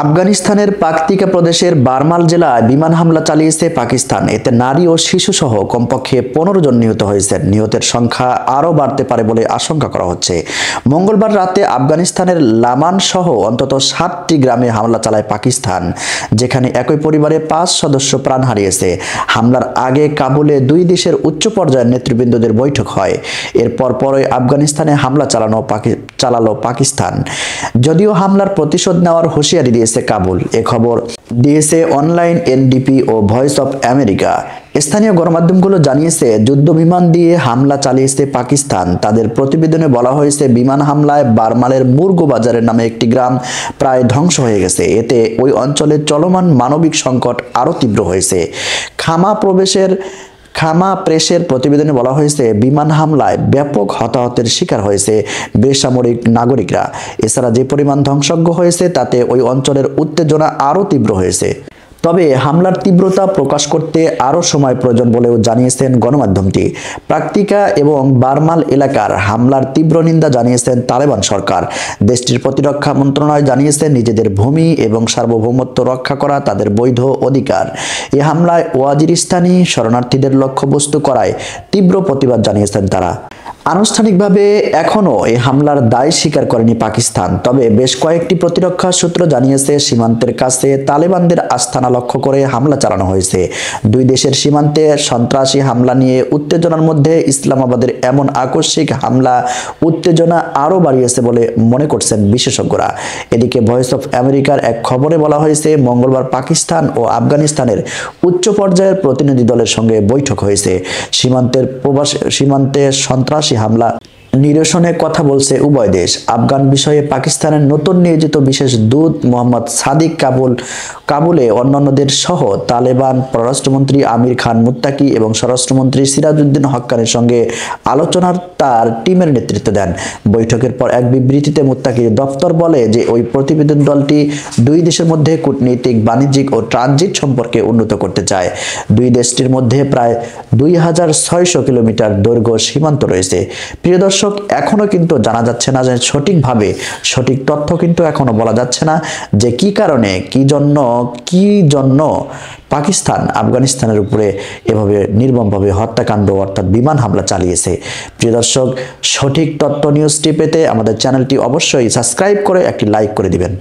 আফগানিস্তানের পাকতিকা প্রদেশের বারমাল জেলায় বিমান হামলা চালিয়েছে পাকিস্তান। এতে নারী ও শিশুসহ কমপক্ষে 15 জন নিহত হয়েছেন। নিহতের সংখ্যা আরও বাড়তে পারে বলে আশঙ্কা করা হচ্ছে। মঙ্গলবার রাতে আফগানিস্তানের লামান সহ অন্তত 7টি গ্রামে হামলা চালায় পাকিস্তান, যেখানে একই পরিবারে 5 সদস্য প্রাণ হারিয়েছে। হামলার আগে কাবুলে দুই দেশের উচ্চ পর্যায়ের নেতৃবৃন্দদের বৈঠক হয়। এর পরপরই আফগানিস্তানে হামলা চালালো পাকিস্তান। যদিও হামলার প্রতিশোধ নেওয়ার হুঁশিয়ারি দিয়েছে কাবুল। এ খবর দিয়েছে অনলাইন এনডিপি ও ভয়েস অফ আমেরিকা। স্থানীয় গণমাধ্যমগুলো জানিয়েছে যুদ্ধ বিমান দিয়ে হামলা চালিয়েছে পাকিস্তান। তাদের প্রতিবেদনে বলা হয়েছে বিমান হামলায় বারমালের মুরগো বাজারের নামে একটি গ্রাম প্রায় ধ্বংস হয়ে গেছে। এতে ওই অঞ্চলে চলমান মানবিক সংকট আরও তীব্র হয়েছে। খামা প্রেসের প্রতিবেদনে বলা হয়েছে বিমান হামলায় ব্যাপক হতাহতের শিকার হয়েছে বেসামরিক নাগরিকরা। এছাড়া যে পরিমাণ ধ্বংসজ্ঞ হয়েছে তাতে ওই অঞ্চলের উত্তেজনা আরও তীব্র হয়েছে। তবে হামলার তীব্রতা প্রকাশ করতে আরও সময় প্রয়োজন বলেও জানিয়েছেন গণমাধ্যমটি। পাকতিকা এবং বারমাল এলাকার হামলার তীব্র নিন্দা জানিয়েছেন তালেবান সরকার। দেশটির প্রতিরক্ষা মন্ত্রণালয় জানিয়েছে নিজেদের ভূমি এবং সার্বভৌমত্ব রক্ষা করা তাদের বৈধ অধিকার। এই হামলায় ওয়াজিরিস্তানি শরণার্থীদের লক্ষ্যবস্তু করায় তীব্র প্রতিবাদ জানিয়েছেন তারা। আনুষ্ঠানিকভাবে এখনও এই হামলার দায় স্বীকার করেনি পাকিস্তান। তবে বেশ কয়েকটি প্রতিরক্ষা সূত্র জানিয়েছে সীমান্তের কাছে তালেবানদের আস্তানা লক্ষ্য করে হামলা চালানো হয়েছে। দুই দেশের সীমান্তে সন্ত্রাসী হামলা নিয়ে উত্তেজনার মধ্যে ইসলামাবাদের এমন আকস্মিক হামলা উত্তেজনা আরও বাড়িয়েছে বলে মনে করছেন বিশেষজ্ঞরা। এদিকে ভয়েস অফ আমেরিকার এক খবরে বলা হয়েছে মঙ্গলবার পাকিস্তান ও আফগানিস্তানের উচ্চ পর্যায়ের প্রতিনিধি দলের সঙ্গে বৈঠক হয়েছে। সীমান্তে সন্ত্রাসী হামলা নিরসনে কথা বলছে উভয় দেশ। আফগান বিষয়ে পাকিস্তানের নতুন নিয়োজিত বিশেষ দূত মোহাম্মদ সাদিক কাবুলে অন্যান্যদের সহ তালেবান পররাষ্ট্রমন্ত্রী আমির খান মুত্তাকি এবং স্বরাষ্ট্রমন্ত্রী সিরাজউদ্দিন হক্কানের সঙ্গে আলোচনার তার টিমের নেতৃত্ব দেন। বৈঠকের পর এক বিবৃতিতে মুত্তাকির দপ্তর বলে যে ওই প্রতিবেদন দলটি দুই দেশের মধ্যে কূটনৈতিক, বাণিজ্যিক ও ট্রানজিট সম্পর্কে উন্নত করতে চায়। দুই দেশটির মধ্যে প্রায় 2600 কিলোমিটার দৈর্ঘ্য সীমান্ত রয়েছে। প্রিয় দর্শক, এখনো কিন্তু জানা যাচ্ছে না যে সঠিক তথ্য কিন্তু এখনো বলা যাচ্ছে না যে কি কারণে কি জন্য পাকিস্তান আফগানিস্তানের উপরে এভাবে নির্মমভাবে হত্যাকাণ্ড অর্থাৎ বিমান হামলা চালিয়েছে। প্রিয় দর্শক, সঠিক তথ্য নিউজটি পেতে আমাদের চ্যানেলটি অবশ্যই সাবস্ক্রাইব করে একটি লাইক করে দিবেন।